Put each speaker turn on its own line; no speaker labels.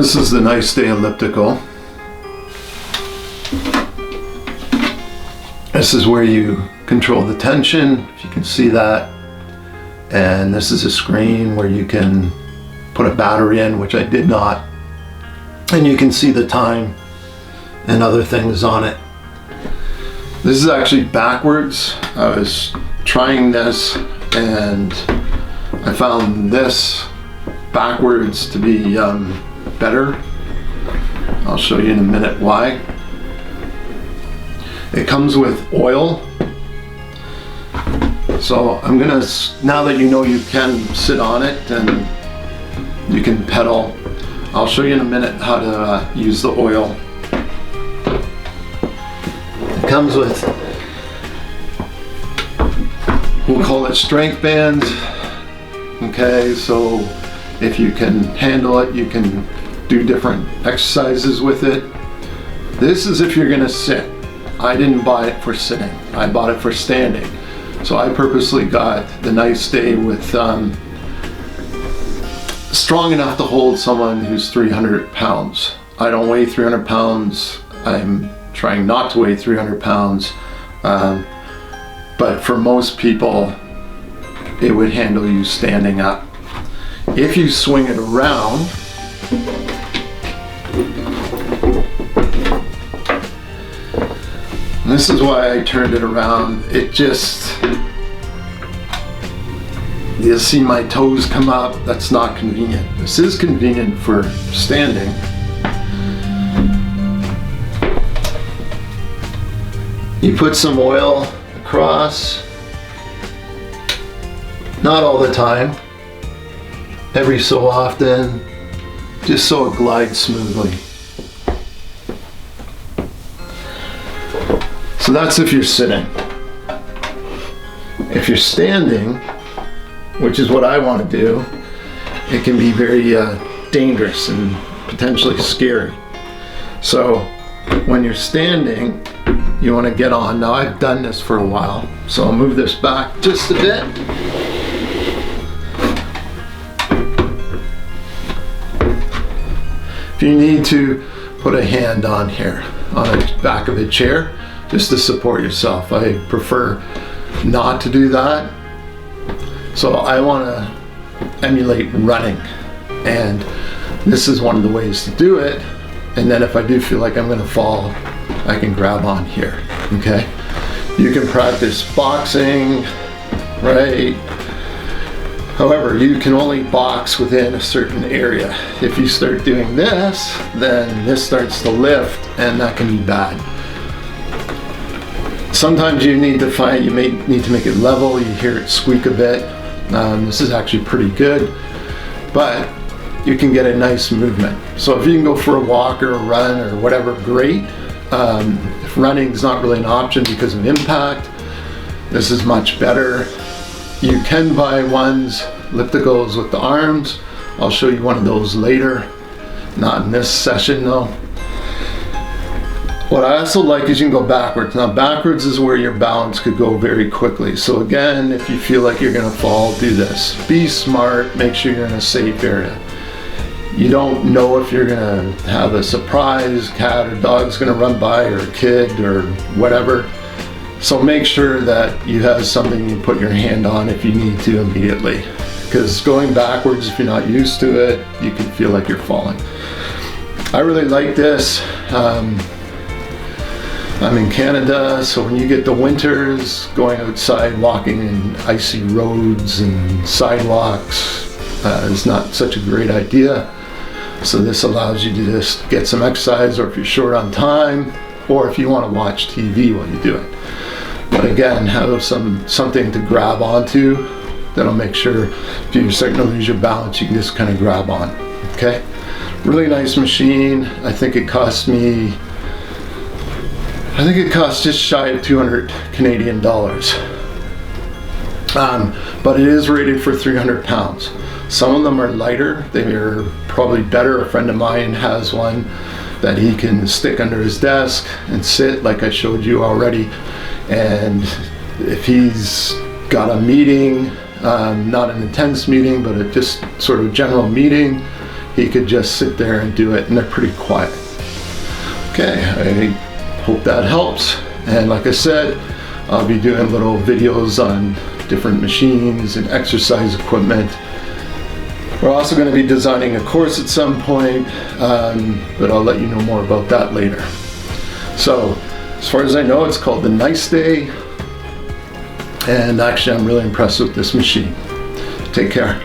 This is the Niceday elliptical. This is where you control the tension, if you can see that. And this is a screen where you can put a battery in, which I did not. And you can see the time and other things on it. This is actually backwards. I was trying this and I found this backwards to be better. I'll show you in a minute why. It comes with oil. So I'm gonna, now that you know you can sit on it and you can pedal, I'll show you in a minute how to use the oil. It comes with, we'll call it strength bands. Okay, so if you can handle it, you can do different exercises with it. This is if you're gonna sit. I didn't buy it for sitting. I bought it for standing. So I purposely got the Niceday with strong enough to hold someone who's 300 pounds. I don't weigh 300 pounds. I'm trying not to weigh 300 pounds. But for most people, it would handle you standing up. If you swing it around, this is why I turned it around. It just, you'll see my toes come up. That's not convenient. This is convenient for standing. You put some oil across, not all the time, every so often, just so it glides smoothly. So that's if you're sitting. If you're standing, which is what I want to do, it can be very dangerous and potentially scary. So when you're standing, you want to get on. Now I've done this for a while, so I'll move this back just a bit. If you need to, put a hand on here, on the back of a chair, just to support yourself. I prefer not to do that. So I want to emulate running, and this is one of the ways to do it. And then if I do feel like I'm going to fall, I can grab on here. Okay, you can practice boxing, right? However, you can only box within a certain area. If you start doing this, then this starts to lift, and that can be bad. Sometimes you need to find, you may need to make it level. You hear it squeak a bit. This is actually pretty good, but you can get a nice movement. So if you can go for a walk or a run or whatever, great. If running is not really an option because of impact, this is much better. You can buy ones, ellipticals with the arms. I'll show you one of those later, not in this session though. What I also like is you can go backwards. Now backwards is where your balance could go very quickly. So again, if you feel like you're gonna fall, do this. Be smart, make sure you're in a safe area. You don't know if you're gonna have a surprise, cat or dog's gonna run by, or a kid or whatever. So make sure that you have something you put your hand on if you need to immediately. Because going backwards, if you're not used to it, you can feel like you're falling. I really like this. I'm in Canada, so when you get the winters, going outside, walking in icy roads and sidewalks is not such a great idea. So this allows you to just get some exercise, or if you're short on time, or if you want to watch TV while you do it. But again, have something to grab onto that'll make sure if you're starting to lose your balance, you can just kind of grab on. Okay? Really nice machine. I think it cost just shy of 200 Canadian dollars. But it is rated for 300 pounds. Some of them are lighter. They are probably better. A friend of mine has one that he can stick under his desk and sit, like I showed you already. And if he's got a meeting, not an intense meeting, but a just sort of general meeting, he could just sit there and do it, and they're pretty quiet. Okay, I hope that helps. And like I said, I'll be doing little videos on different machines and exercise equipment. We're also going to be designing a course at some point, but I'll let you know more about that later. So, as far as I know, it's called the Niceday, and actually I'm really impressed with this machine. Take care.